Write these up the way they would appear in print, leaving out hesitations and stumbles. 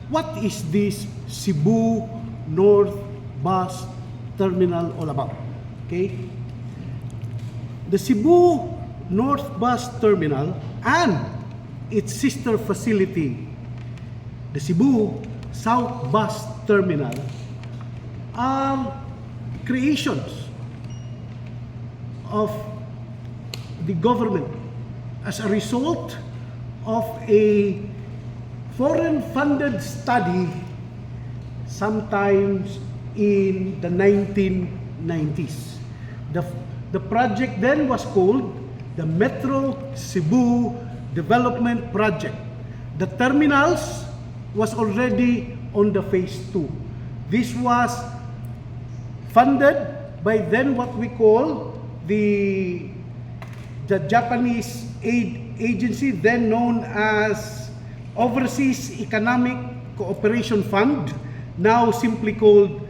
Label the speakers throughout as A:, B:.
A: what is this Cebu North Bus Terminal all about? Okay? The Cebu North Bus Terminal and its sister facility, the Cebu South Bus Terminal, are creations of the government as a result of a foreign-funded study sometimes in the 1990s. The project then was called the Metro Cebu Development Project. The terminals was already on the phase 2. This was funded by then what we call the Japanese aid agency, then known as Overseas Economic Cooperation Fund, now simply called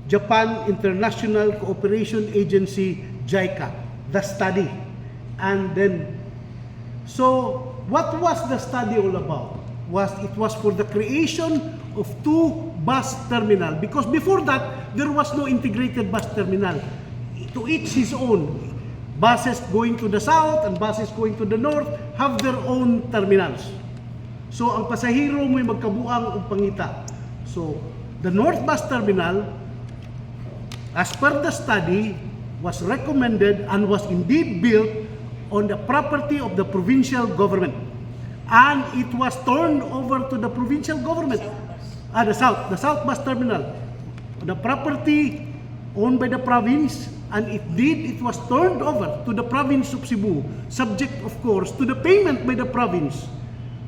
A: Japan International Cooperation Agency, JICA, the study. And then, so what was the study all about? It was for the creation of 2 bus terminal, because before that there was no integrated bus terminal. To each his own. Buses going to the south and buses going to the north have their own terminals. So ang pasahero mo'y magkabuang og pangita. So the North Bus Terminal, as per the study, was recommended and was indeed built on the property of the provincial government. And it was turned over to the provincial government. The South Bus Terminal. The property owned by the province, and it was turned over to the province of Cebu, subject of course to the payment by the province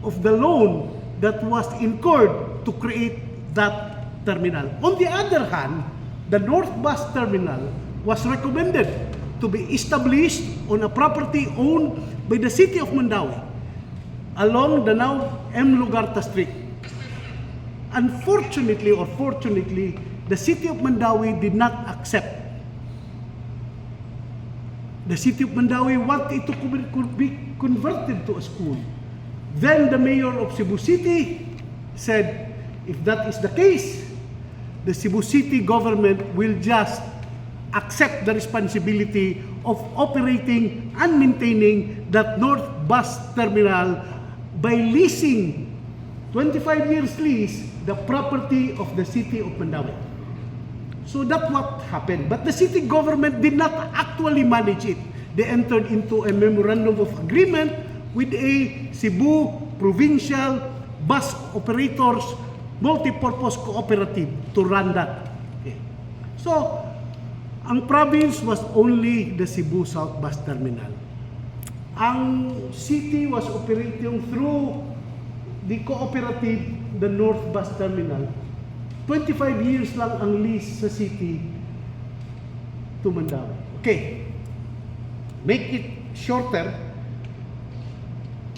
A: of the loan that was incurred to create that terminal. On the other hand, the North Bus Terminal was recommended to be established on a property owned by the city of Mandaue along the now M. Lugarta Street. Unfortunately or fortunately, the city of Mandaue did not accept. The city of Mandaue wanted it to be converted to a school. Then the mayor of Cebu City said, if that is the case, the Cebu City government will just accept the responsibility of operating and maintaining that North Bus Terminal by leasing 25 years lease the property of the city of Paminawa. So that's what happened. But the city government did not actually manage it. They entered into a memorandum of agreement with a Cebu Provincial Bus Operators Multipurpose Cooperative to run that. Okay. So, ang province was only the Cebu South Bus Terminal. Ang city was operating through the cooperative, the North Bus Terminal. 25 years lang ang lease sa city to Mandaue. Okay. Make it shorter.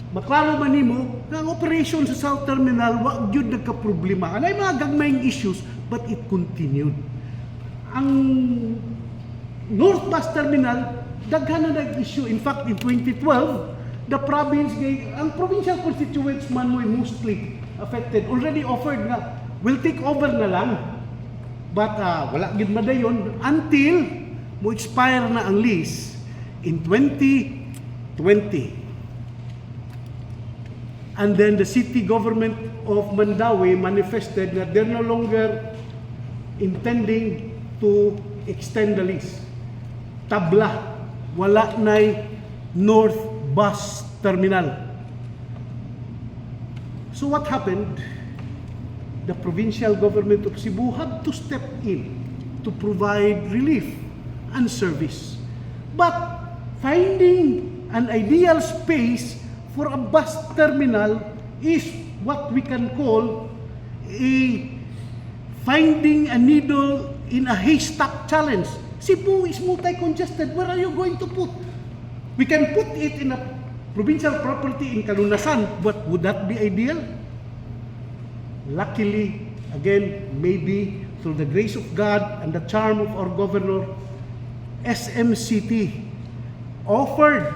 A: Maklaro man nimo na ang operation sa South Terminal wag gyud nagka-problema. Anay mga gagmayng issues but it continued. Ang North Bus Terminal daghan na nag-issue. In fact, in 2012, the province, ang provincial constituents man mo mostly affected. Already offered nga, will take over na lang. But wala gid madayon until mo expire na ang lease in 2020. And then the city government of Mandaue manifested that they're no longer intending to extend the lease. Tabla, wala na'y North Bus Terminal. So what happened? The provincial government of Cebu had to step in to provide relief and service. But finding an ideal space for a bus terminal is what we can call finding a needle in a haystack challenge. Cebu is multi-congested. Where are you going to put? We can put it in a provincial property in Kalunasan, but would that be ideal? Luckily, again, maybe through the grace of God and the charm of our governor, SMCT offered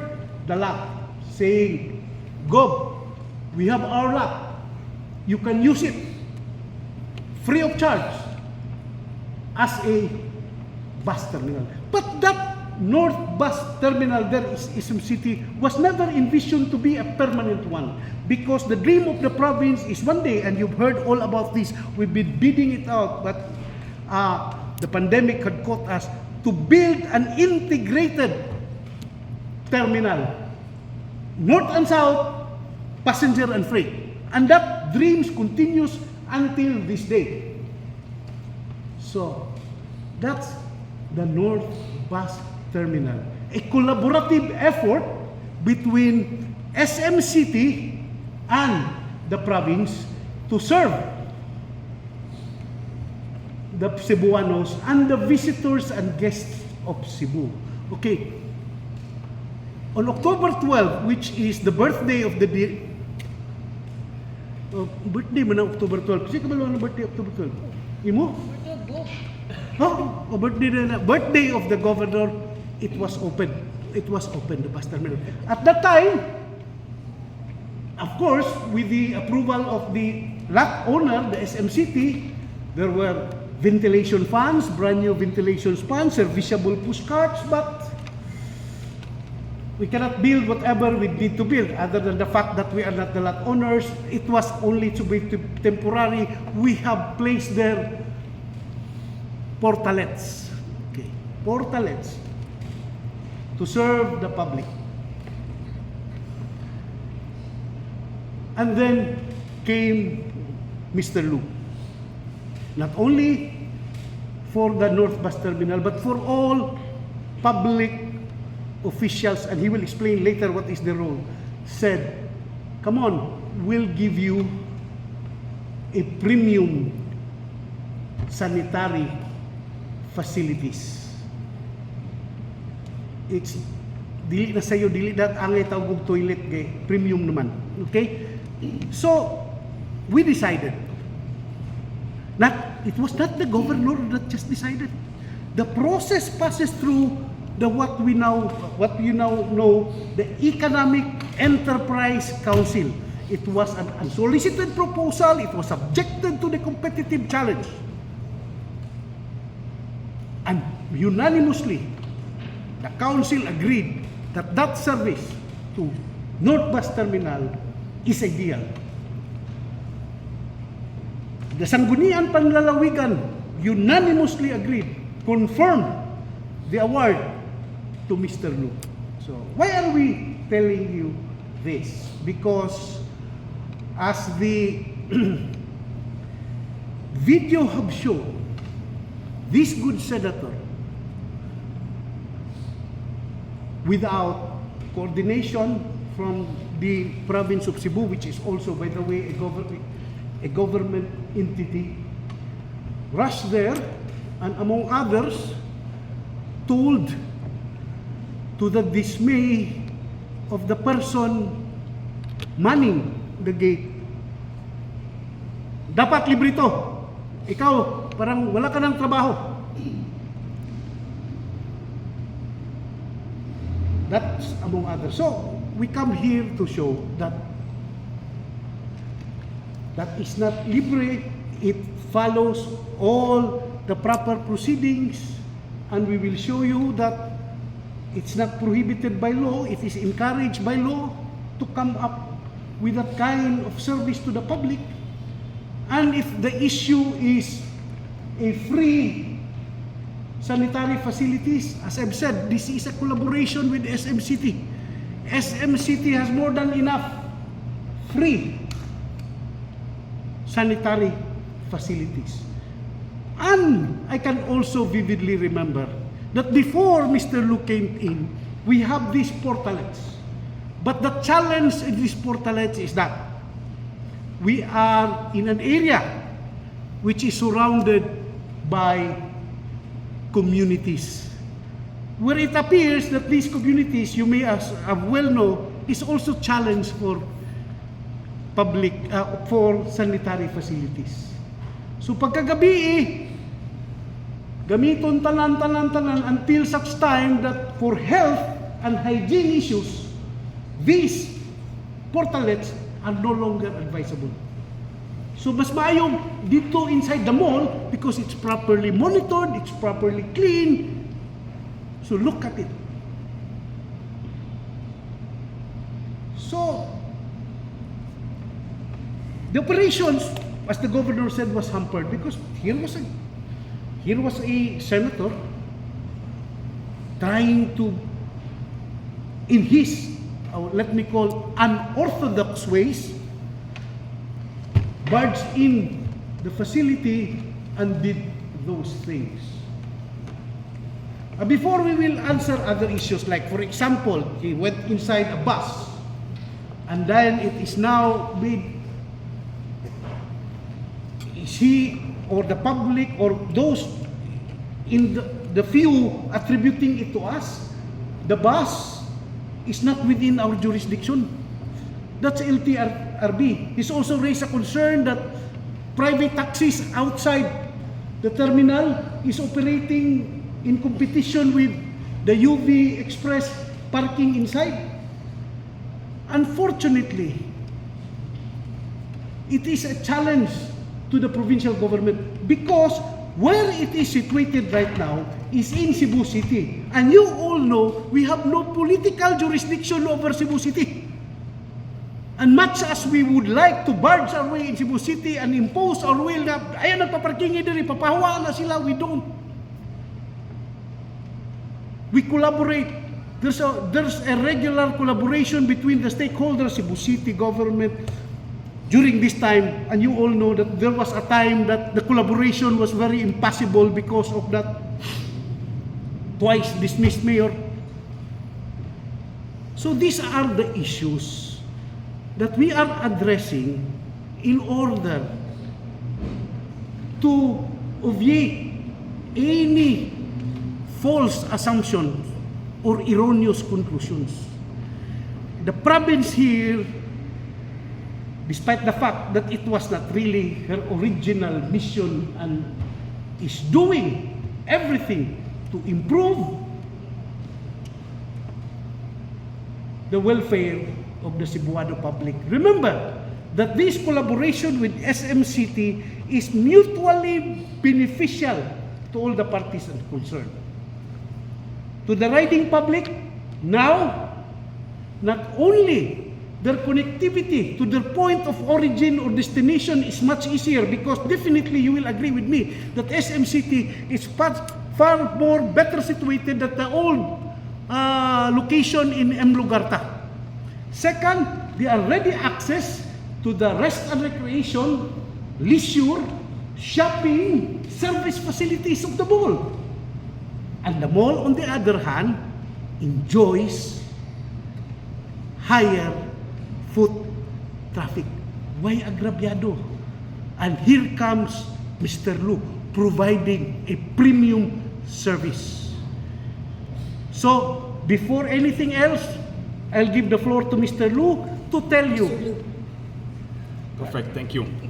A: the lot, saying, Gob, we have our lot. You can use it. free of charge as a bus terminal. But that North Bus Terminal there in SM City was never envisioned to be a permanent one, because the dream of the province is one day, and you've heard all about this, we've been bidding it out, but the pandemic had caught us, to build an integrated terminal, north and south, passenger and freight. And that dream continues until this day. So, that's the North Bus Terminal, a collaborative effort between SM City and the province to serve the Cebuanos and the visitors and guests of Cebu. Okay. On October 12, which is the birthday of the birthday man ng October 12. Kasi kabalo ang birthday October 12. Imo? Birthday of the governor, it was open. It was open, the bus terminal. At that time, of course, with the approval of the lot owner, the SM City, there were ventilation fans, brand new ventilation fans, serviceable pushcarts, but we cannot build whatever we need to build, other than the fact that we are not the lot owners. It was only to be temporary. We have placed there portalets, okay, portalets to serve the public. And then came Mr. Lu, not only for the North Bus Terminal, but for all public officials, and he will explain later what is the role, said, come on, we'll give you a premium sanitary facilities. It's dili na sayo, dili dat angay tawag toilet gay premium naman. Okay? So we decided. It was not the governor that just decided. The process passes through the what you now know, the Economic Enterprise Council. It was an unsolicited proposal. It was subjected to the competitive challenge. And unanimously, the council agreed that that service to North Bus Terminal is ideal. The Sangguniang Panlalawigan unanimously agreed, confirmed the award to Mr. Lu. So, why are we telling you this? Because as the video have shown, this good senator, without coordination from the province of Cebu, which is also, by the way, a government entity, rushed there and, among others, told, to the dismay of the person manning the gate, dapat libre to. Ikaw, parang wala ka ng trabaho. That's among others. So, we come here to show that that is not libre. It follows all the proper proceedings, and we will show you that it's not prohibited by law. It is encouraged by law to come up with that kind of service to the public. And if the issue is a free sanitary facilities, as I've said, this is a collaboration with SM City. SM City has more than enough free sanitary facilities. And I can also vividly remember that before Mr. Lu came in, we have these portalets. But the challenge in these portalets is that we are in an area which is surrounded by communities, where it appears that these communities, you may as well know, is also challenged for public, for sanitary facilities. So pagkagabi, gamiton tanan until such time that for health and hygiene issues, these portalets are no longer advisable. So mas maayong dito inside the mall because it's properly monitored, it's properly clean. So look at it. So the operations, as the governor said, was hampered because here was a senator trying to, in his, let me call, unorthodox ways, barged in the facility and did those things. Before we will answer other issues, like for example, he went inside a bus and then it is now made, is he or the public or those in the few attributing it to us, the bus is not within our jurisdiction. That's LTRB. He's also raised a concern that private taxis outside the terminal is operating in competition with the UV Express parking inside. Unfortunately, it is a challenge to the provincial government because where it is situated right now is in Cebu City. And you all know we have no political jurisdiction over Cebu City. And much as we would like to barge our way in Cebu City and impose our will na, ayan, nagpaparkingi diri, papahawa na sila, we don't. We collaborate. There's a regular collaboration between the stakeholders, Cebu City government, during this time. And you all know that there was a time that the collaboration was very impossible because of that twice dismissed mayor. So these are the issues that we are addressing in order to obviate any false assumptions or erroneous conclusions. The province here, despite the fact that it was not really her original mission and is doing everything to improve the welfare of the Cebuano public. Remember that this collaboration with SMCT is mutually beneficial to all the parties concerned. To the riding public, now, not only their connectivity to their point of origin or destination is much easier because definitely you will agree with me that SMCT is far more better situated than the old location in M. Lugarta. Second, they are ready access to the rest and recreation, leisure, shopping, service facilities of the mall. And the mall, on the other hand, enjoys higher foot traffic. Why agrabyado? And here comes Mr. Lu providing a premium service. So, before anything else, I'll give the floor to Mr. Lu to tell you.
B: Perfect, thank you.